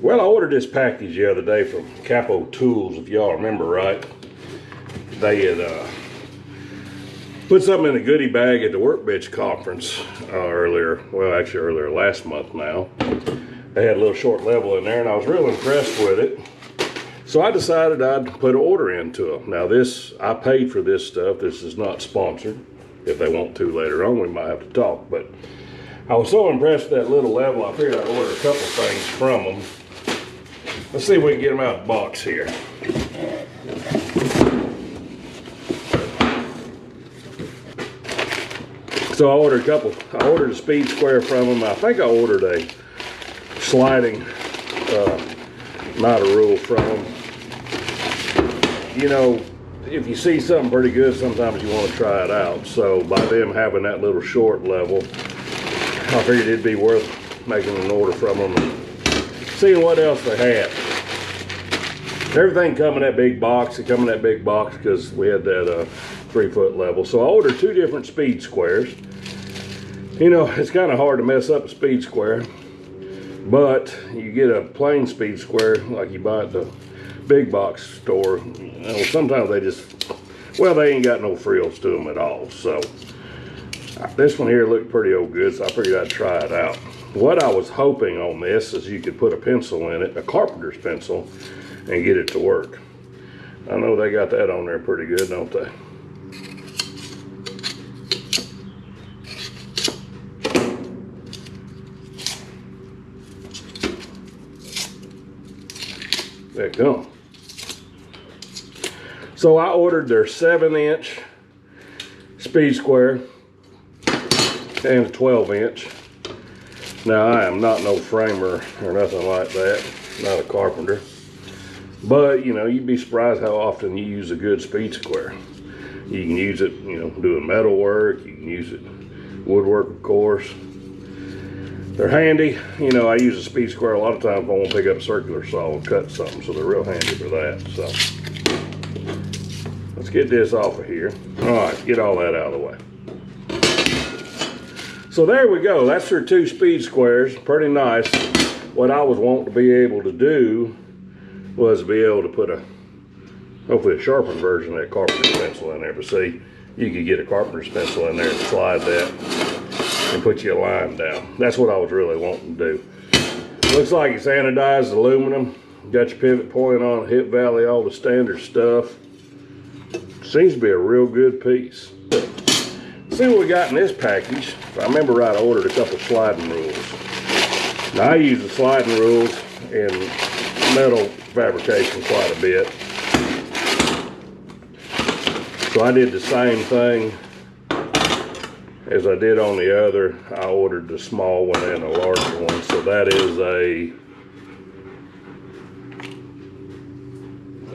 Well, I ordered this package the other day from Kapro Tools, if y'all remember right. They had put something in a goodie bag at the Workbench conference earlier last month now. They had a little short level in there and I was real impressed with it. So I decided I'd put an order into them. Now I paid for this stuff. This is not sponsored. If they want to later on, we might have to talk. But I was so impressed with that little level, I figured I'd order a couple things from them. Let's see if we can get them out of the box here. So I ordered a speed square from them. I think I ordered a sliding, not a rule from them. You know, if you see something pretty good, sometimes you want to try it out. So by them having that little short level, I figured it'd be worth making an order from them and seeing what else they had. Everything come in that big box. It come in that big box because we had that 3-foot level. So I ordered 2 different speed squares. You know, it's kind of hard to mess up a speed square, but you get a plain speed square like you buy at the big box store. You know, sometimes they ain't got no frills to them at all. So this one here looked pretty good, so I figured I'd try it out. What I was hoping on this is you could put a pencil in it, a carpenter's pencil, and get it to work. I know they got that on there pretty good, don't they? There you go. So I ordered their 7-inch speed square and a 12-inch. Now I am not no framer or nothing like that, not a carpenter. But you know, you'd be surprised how often you use a good speed square. You can use it, you know, doing metal work, you can use it woodwork, of course. They're handy. You know, I use a speed square a lot of times if I want to pick up a circular saw and cut something, so they're real handy for that. So let's get this off of here. All right, get all that out of the way. So there we go. That's their 2 speed squares. Pretty nice. What I was wanting to be able to do was be able to put hopefully a sharpened version of that carpenter's pencil in there. But see, you could get a carpenter's pencil in there and slide that and put you a line down. That's what I was really wanting to do. Looks like it's anodized aluminum. Got your pivot point on, hip valley, all the standard stuff. Seems to be a real good piece. Let's see what we got in this package. If I remember right, I ordered a couple sliding rules. Now I use the sliding rules in metal fabrication quite a bit. So I did the same thing as I did on the other. I ordered the small one and a larger one. So that is a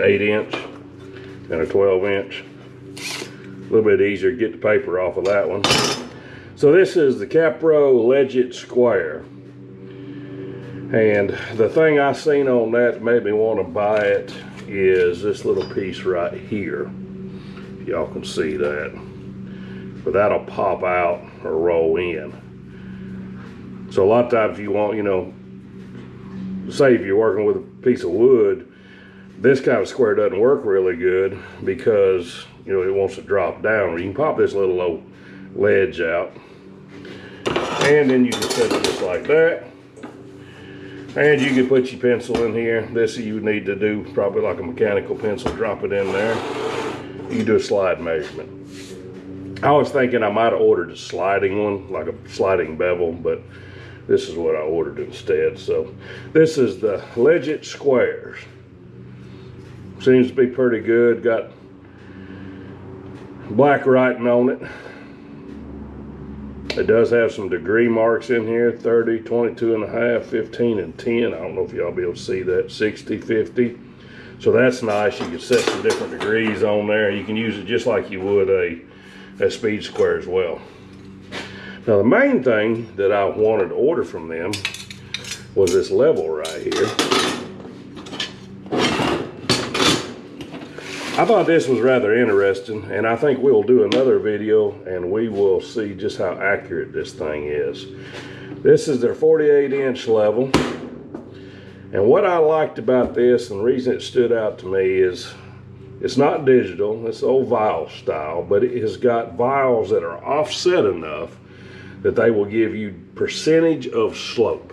8-inch and a 12-inch. A little bit easier to get the paper off of that one. So this is the Kapro Legit Square. And the thing I seen on that made me want to buy it is this little piece right here. If y'all can see that. But that'll pop out or roll in. So a lot of times you want, you know, say if you're working with a piece of wood, this kind of square doesn't work really good because, you know, it wants to drop down. You can pop this little old ledge out. And then you can set it just like that. And you can put your pencil in here. This you would need to do probably like a mechanical pencil, drop it in there. You can do a slide measurement. I was thinking I might have ordered a sliding one, like a sliding bevel, but this is what I ordered instead. So this is the Legit Squares. Seems to be pretty good. Got black writing on it. It does have some degree marks in here, 30, 22 and a half, 15 and 10. I don't know if y'all be able to see that, 60, 50. So that's nice. You can set some different degrees on there. You can use it just like you would a speed square as well. Now the main thing that I wanted to order from them was this level right here. I thought this was rather interesting, and I think we'll do another video and we will see just how accurate this thing is. This is their 48-inch level, And what I liked about this, and the reason it stood out to me, is it's not digital, it's old vial style, but it has got vials that are offset enough that they will give you percentage of slope.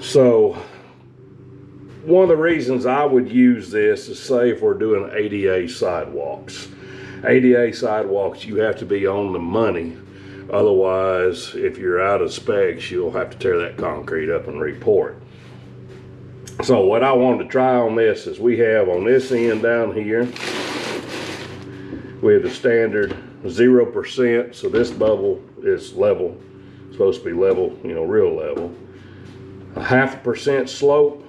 So one of the reasons I would use this is, say if we're doing ADA sidewalks. ADA sidewalks, you have to be on the money. Otherwise, if you're out of specs, you'll have to tear that concrete up and re-pour it. So what I wanted to try on this is, we have on this end down here, we have the standard 0%. So this bubble is level, supposed to be level, you know, real level. 0.5% slope,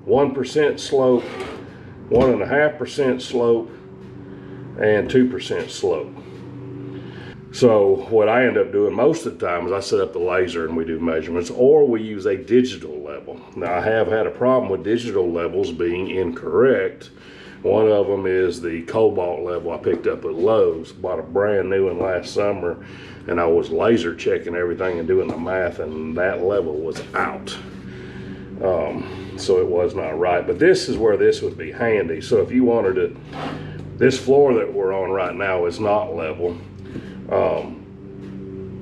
1% slope, 1.5% slope, and 2% slope. So what I end up doing most of the time is I set up the laser and we do measurements, or we use a digital level. Now I have had a problem with digital levels being incorrect. One of them is the cobalt level I picked up at Lowe's. Bought a brand new one last summer, and I was laser checking everything and doing the math, and that level was out. So it was not right. But this is where this would be handy. So if you wanted to, this floor that we're on right now is not level.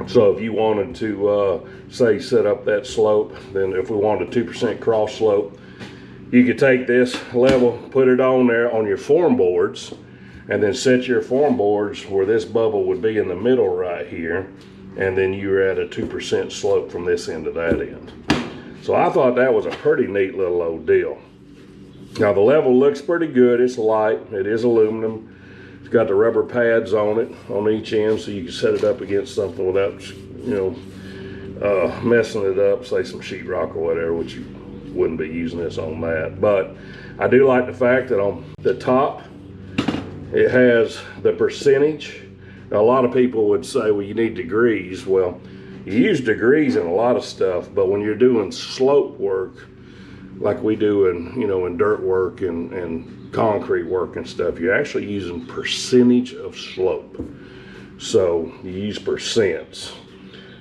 So if you wanted to say set up that slope, then if we wanted a 2% cross slope, you could take this level, put it on there on your form boards, and then set your form boards where this bubble would be in the middle right here, and then you're at a 2% slope from this end to that end. So I thought that was a pretty neat little old deal. Now the level looks pretty good. It's light, it is aluminum. It's got the rubber pads on it on each end, so you can set it up against something without, you know, messing it up, say some sheetrock or whatever, which you wouldn't be using this on that. But I do like the fact that on the top it has the percentage. Now, a lot of people would say, well, you need degrees. Well, you use degrees in a lot of stuff, but when you're doing slope work like we do in, you know, in dirt work and concrete work and stuff, you're actually using percentage of slope. So you use percents.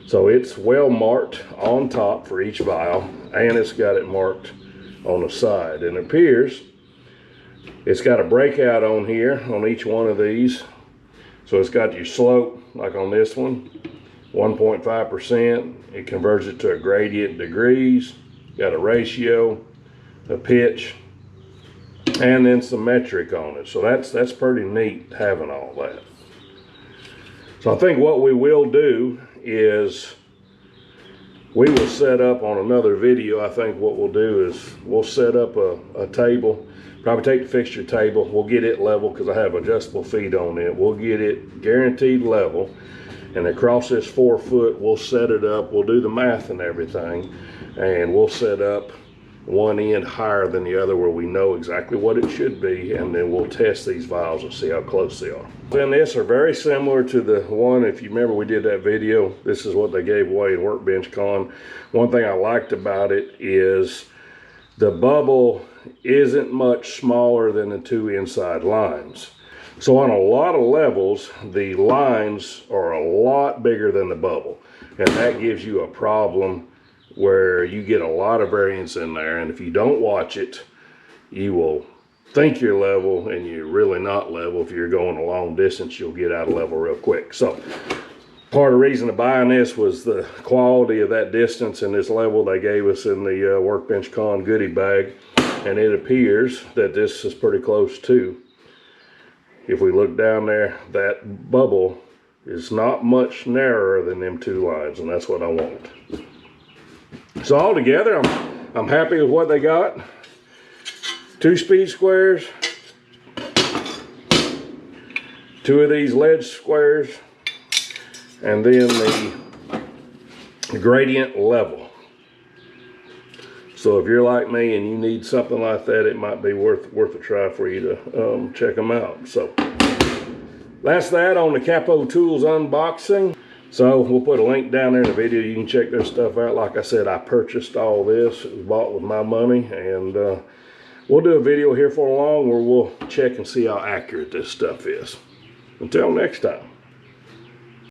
So it's well marked on top for each vial, and it's got it marked on the side. And it appears it's got a breakout on here on each one of these. So it's got your slope, like on this one, 1.5%. It converts it to a gradient degrees, got a ratio, a pitch, and then some metric on it. So that's pretty neat having all that. So I think what we will do is we will set up on another video. I think what we'll do is we'll set up a table, probably take the fixture table, we'll get it level because I have adjustable feet on it. We'll get it guaranteed level, and across this 4 foot we'll set it up, we'll do the math and everything, and we'll set up one end higher than the other where we know exactly what it should be, and then we'll test these vials and see how close they are. Then this are very similar to the one, if you remember we did that video, this is what they gave away in Workbench Con. One thing I liked about it is the bubble isn't much smaller than the 2 inside lines. So on a lot of levels, the lines are a lot bigger than the bubble, and that gives you a problem where you get a lot of variance in there, and if you don't watch it, you will think you're level and you're really not level. If you're going a long distance, you'll get out of level real quick. So part of the reason of buying this was the quality of that distance and this level they gave us in the Workbench Con goodie bag, and it appears that this is pretty close too. If we look down there, that bubble is not much narrower than them 2 lines, and that's what I want. So altogether, I'm happy with what they got. 2 speed squares, 2 of these ledge squares, and then the gradient level. So if you're like me and you need something like that, it might be worth a try for you to check them out. So that's that on the Kapro Tools unboxing. So we'll put a link down there in the video. You can check their stuff out. Like I said, I purchased all this. It was bought with my money, and we'll do a video here for long where we'll check and see how accurate this stuff is. Until next time.